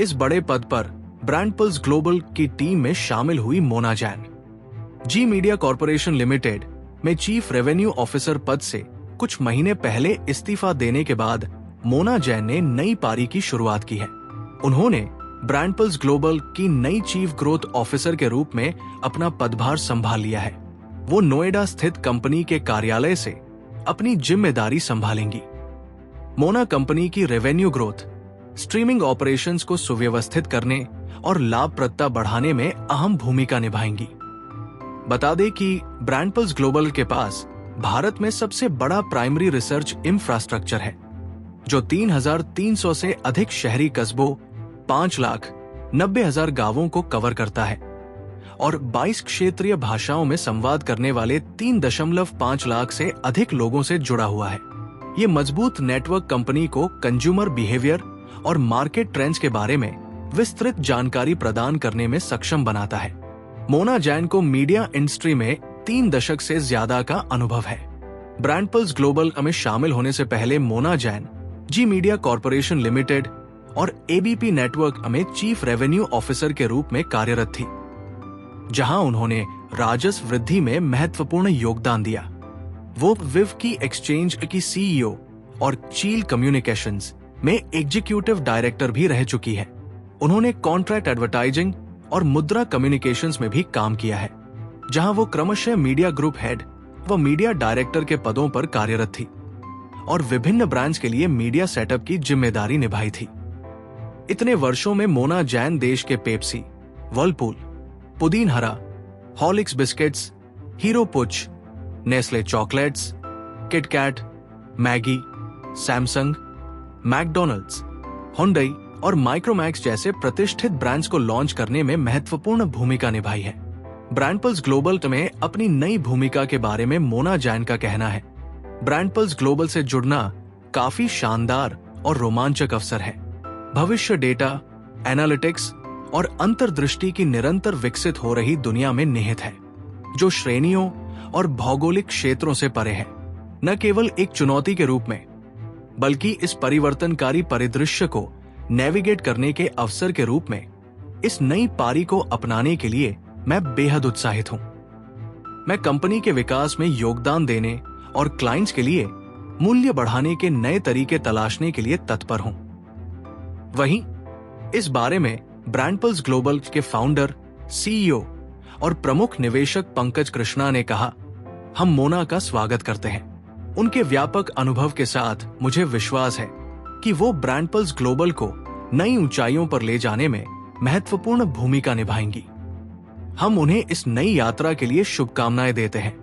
इस बड़े पद पर ब्रांड पल्स ग्लोबल की टीम में शामिल हुई मोना जैन। जी मीडिया कॉर्पोरेशन लिमिटेड में चीफ रेवेन्यू ऑफिसर पद से कुछ महीने पहले इस्तीफा देने के बाद मोना जैन ने नई पारी की शुरुआत की है। उन्होंने ब्रांड पल्स ग्लोबल की नई चीफ ग्रोथ ऑफिसर के रूप में अपना पदभार संभाल लिया है। वो नोएडा स्थित कंपनी के कार्यालय से अपनी जिम्मेदारी संभालेंगी। मोना कंपनी की रेवेन्यू ग्रोथ, स्ट्रीमिंग ऑपरेशंस को सुव्यवस्थित करने और लाभप्रदता बढ़ाने में अहम भूमिका निभाएंगी। बता दें कि ब्रांड पल्स ग्लोबल के पास भारत में सबसे बड़ा प्राइमरी रिसर्च इंफ्रास्ट्रक्चर है, जो 3,300 से अधिक शहरी कस्बों, 5,90,000 गांवों को कवर करता है और 22 क्षेत्रीय भाषाओं में संवाद करने वाले 3.5 लाख से अधिक लोगों से जुड़ा हुआ है। ये मजबूत नेटवर्क कंपनी को कंज्यूमर बिहेवियर और मार्केट ट्रेंड्स के बारे में विस्तृत जानकारी प्रदान करने में सक्षम बनाता है। मोना जैन को मीडिया इंडस्ट्री में 3 दशक से ज्यादा का अनुभव है। ब्रांड पल्स ग्लोबल में शामिल होने से पहले Mona Jain ji media corporation limited और एबीपी नेटवर्क में चीफ रेवेन्यू ऑफिसर के रूप में कार्यरत थी, जहां उन्होंने राजस्व वृद्धि में महत्वपूर्ण योगदान दिया। वो विव की एक्सचेंज की सीईओ और चील कम्युनिकेशंस में एग्जीक्यूटिव डायरेक्टर भी रह चुकी है। उन्होंने कॉन्ट्रैक्ट एडवर्टाइजिंग और मुद्रा कम्युनिकेशंस में भी काम किया है, जहां वो क्रमशः मीडिया ग्रुप हेड व मीडिया डायरेक्टर के पदों पर कार्यरत थी और विभिन्न ब्रांड्स के लिए मीडिया सेटअप की जिम्मेदारी निभाई थी। इतने वर्षों में मोना जैन देश के Pepsi, Whirlpool, Pudin Hara, Horlicks biscuits, Hero Puch, Nestle chocolates, KitKat, Maggi, Samsung, McDonald's, Hyundai और माइक्रोमैक्स जैसे प्रतिष्ठित ब्रांड्स को लॉन्च करने में महत्वपूर्ण भूमिका निभाई है। ब्रांड पल्स ग्लोबल में अपनी नई भूमिका के बारे में मोना जैन का कहना है, ब्रांड पल्स ग्लोबल से जुड़ना काफी शानदार और रोमांचक अवसर है। भविष्य डेटा, एनालिटिक्स और अंतर्दृष्टि की निरंतर विकसित हो रही दुनिया में निहित है, जो श्रेणियों और भौगोलिक क्षेत्रों से परे है। न केवल एक चुनौती के रूप में, बल्कि इस परिवर्तनकारी परिदृश्य को नेविगेट करने के अवसर के रूप में इस नई पारी को अपनाने के लिए मैं बेहद उत्साहित हूं। मैं कंपनी के विकास में योगदान देने और क्लाइंट्स के लिए मूल्य बढ़ाने के नए तरीके तलाशने के लिए तत्पर हूं। वहीं इस बारे में ब्रांड पल्स ग्लोबल के फाउंडर, सीईओ और प्रमुख निवेशक पंकज कृष्णा ने कहा, हम मोना का स्वागत करते हैं। उनके व्यापक अनुभव के साथ मुझे विश्वास है कि वो ब्रांड पल्स ग्लोबल को नई ऊंचाइयों पर ले जाने में महत्वपूर्ण भूमिका निभाएंगी। हम उन्हें इस नई यात्रा के लिए शुभकामनाएं देते हैं।